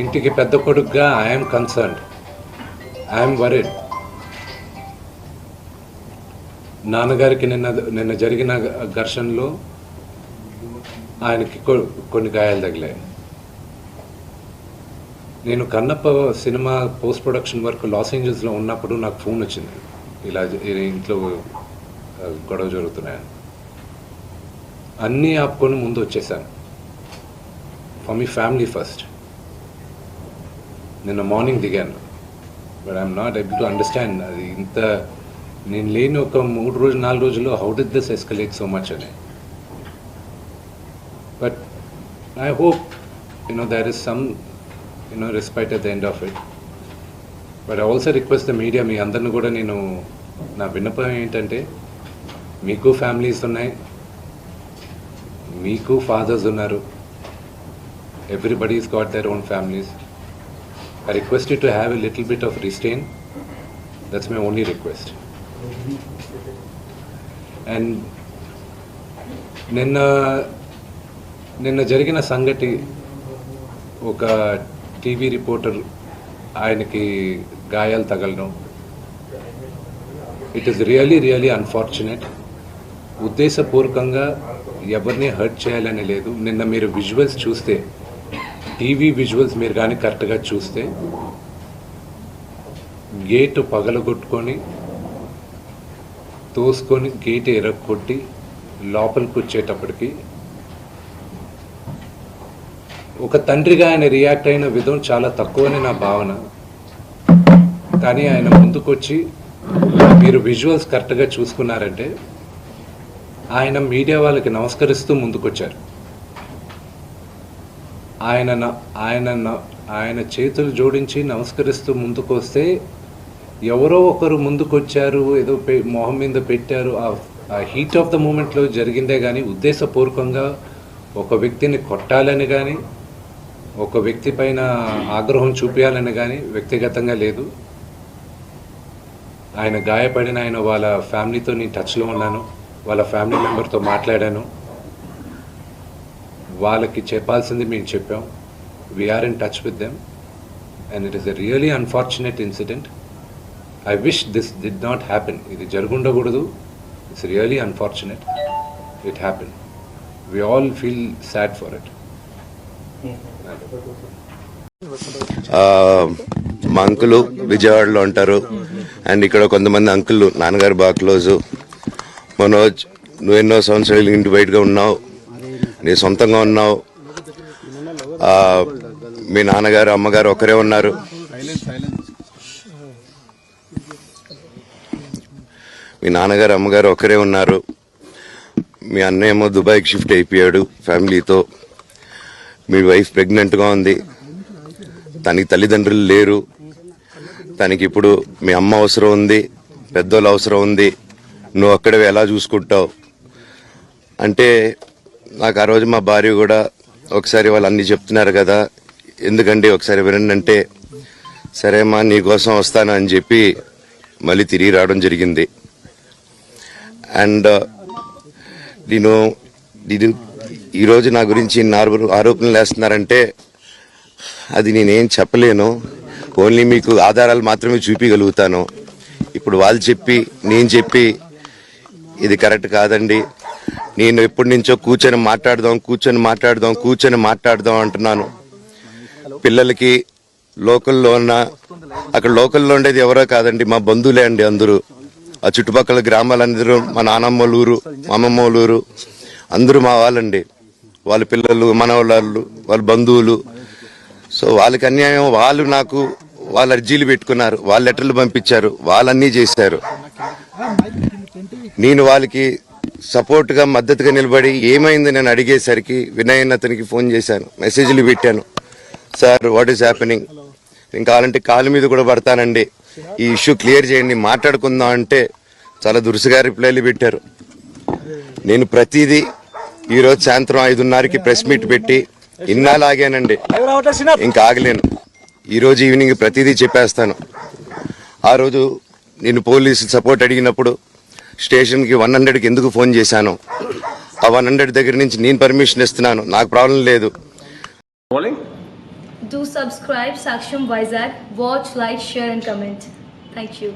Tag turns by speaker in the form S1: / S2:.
S1: ఇంటికి పెద్ద కొడుకుగా ఐఎమ్ కన్సర్న్డ్, ఐఎమ్ వరీడ్. నాన్నగారికి నిన్న జరిగిన ఘర్షణలో ఆయనకి కొన్ని గాయాలు తగిలాయి. నేను కన్నప్ప సినిమా పోస్ట్ ప్రొడక్షన్ వర్క్ లాస్ ఏంజల్స్లో ఉన్నప్పుడు నాకు ఫోన్ వచ్చింది, ఇలా ఇంట్లో గొడవ జరుగుతున్నాయని. అన్నీ ఆపుకొని ముందు వచ్చేసాను. For me family first. నిన్న మార్నింగ్ దిగాను. But I'm not able to understand అది ఇంత నేను లేని ఒక 4 రోజుల్లో how did this escalate so much అని. But I hope there is some respite at the end of it. But I also request the media, మీ అందరిని కూడా నేను నా విన్నపం ఏంటంటే, మీకు ఫ్యామిలీస్ ఉన్నాయి, మీకు ఫాదర్స్ ఉన్నారు, everybody's got their own families. I request you to have a little bit of restraint. That's my only request. And నిన్న జరిగిన సంగతి, ఒక టీవీ రిపోర్టర్ ఆయనకి గాయాలు తగలడం, ఇట్ ఈస్ రియలీ అన్ఫార్చునేట్. ఉద్దేశపూర్వకంగా ఎవరిని హర్ట్ చేయాలని లేదు. నిన్న మీరు విజువల్స్ చూస్తే, టీవీ విజువల్స్ మీరు కానీ కరెక్ట్గా చూస్తే, గేటు పగలగొట్టుకొని తోసుకొని గేటు ఎరగొట్టి లోపలికి వచ్చేటప్పటికి ఒక తండ్రిగా ఆయన రియాక్ట్ అయిన విధం చాలా తక్కువని నా భావన. కానీ ఆయన ముందుకొచ్చి, మీరు విజువల్స్ కరెక్ట్గా చూసుకున్నారంటే, ఆయన మీడియా వాళ్ళకి నమస్కరిస్తూ ముందుకొచ్చారు. ఆయన చేతులు జోడించి నమస్కరిస్తూ ముందుకు వస్తే, ఎవరో ఒకరు ముందుకొచ్చారు, ఏదో మొహం మీద పెట్టారు, ఆ హీట్ ఆఫ్ ద మూమెంట్లో జరిగిందే కానీ ఉద్దేశపూర్వకంగా ఒక వ్యక్తిని కొట్టాలని కానీ, ఒక వ్యక్తి పైన ఆగ్రహం చూపించాలని కానీ వ్యక్తిగతంగా లేదు. ఆయన గాయపడిన వాళ్ళ ఫ్యామిలీతో నేను టచ్లో ఉన్నాను, వాళ్ళ ఫ్యామిలీ మెంబర్తో మాట్లాడాను. వాళ్ళకి చెప్పాల్సింది మేము చెప్పాం. We are in touch with them and it is a really unfortunate incident. I wish this did not happen. ఇది జరుగుండకూడదు. It's really unfortunate. It happen. We all feel sad for it.
S2: మా అంకులు విజయవాడలో ఉంటారు. అండ్ ఇక్కడ కొంతమంది uncle నాన్నగారు బాగా close. Manoj, నువ్వు ఎన్నో సంవత్సరాలు ఇంటి బయటగా ఉన్నావు, నీ సొంతంగా ఉన్నావు. మీ నాన్నగారు అమ్మగారు ఒకరే ఉన్నారు. మీ నాన్నగారు అమ్మగారు ఒకరే ఉన్నారు. మీ అన్నయ్య ఏమో దుబాయ్కి షిఫ్ట్ అయిపోయాడు ఫ్యామిలీతో. మీ వైఫ్ ప్రెగ్నెంట్గా ఉంది. తనకి తల్లిదండ్రులు లేరు. తనకి ఇప్పుడు మీ అమ్మ అవసరం ఉంది, పెద్దోళ్ళు అవసరం ఉంది. నువ్వు అక్కడే ఎలా చూసుకుంటావు అంటే, నాకు ఆ రోజు మా భార్య కూడా ఒకసారి వాళ్ళు అన్ని చెప్తున్నారు కదా, ఎందుకంటే ఒకసారి వినండి అంటే, సరేమ్మా నీకోసం వస్తాను అని చెప్పి మళ్ళీ తిరిగి రావడం జరిగింది. అండ్ నేను ఈరోజు నా గురించి ఆరోపణలు వేస్తున్నారంటే అది నేనేం చెప్పలేను. ఓన్లీ మీకు ఆధారాలు మాత్రమే చూపించగలుగుతాను. ఇప్పుడు వాళ్ళు చెప్పి నేను చెప్పి ఇది కరెక్ట్ కాదండి, నేను ఎప్పటి నుంచో కూర్చొని మాట్లాడదాం అంటున్నాను. పిల్లలకి లోకల్లో అక్కడ లోకల్లో ఉండేది ఎవరో కాదండి, మా బంధువులే అండి అందరూ. ఆ చుట్టుపక్కల గ్రామాలందరూ మా నానమ్మ ఊరు, మా అమ్మమ్మ ఊరు అందరూ మా వాళ్ళండి. వాళ్ళ పిల్లలు, మనవాళ్ళు, వాళ్ళ బంధువులు. సో వాళ్ళకి అన్యాయం, వాళ్ళు నాకు వాళ్ళ అర్జీలు పెట్టుకున్నారు, వాళ్ళ లెటర్లు పంపించారు, వాళ్ళన్నీ చేశారు. నేను వాళ్ళకి సపోర్ట్గా మద్దతుగా నిలబడి ఏమైంది నేను అడిగేసరికి వినయ్ అతనికి ఫోన్ చేశాను, మెసేజ్లు పెట్టాను. సార్ వాట్ ఈస్ హ్యాపెనింగ్, నేను కావాలంటే కాలు మీద కూడా పడతానండి, ఈ ఇష్యూ క్లియర్ చేయండి, మాట్లాడుకుందాం అంటే చాలా దురుసుగా రిప్లైలు పెట్టారు. నేను ప్రతిదీ ఈరోజు సాయంత్రం 5:30కి ప్రెస్ మీట్ పెట్టి ఇన్నాళ్ళు ఆగానండి, ఇంకా ఆగలేను. ఈరోజు ఈవినింగ్ ప్రతిదీ చెప్పేస్తాను. ఆ రోజు నేను పోలీసు సపోర్ట్ అడిగినప్పుడు స్టేషన్కి 100కి ఎందుకు ఫోన్ చేశాను, ఆ 100 దగ్గర నుంచి నేను పర్మిషన్ ఇస్తున్నాను, నాకు ప్రాబ్లం లేదు.
S3: Do subscribe Saksham Vizag. Watch, like, share and comment. Thank you.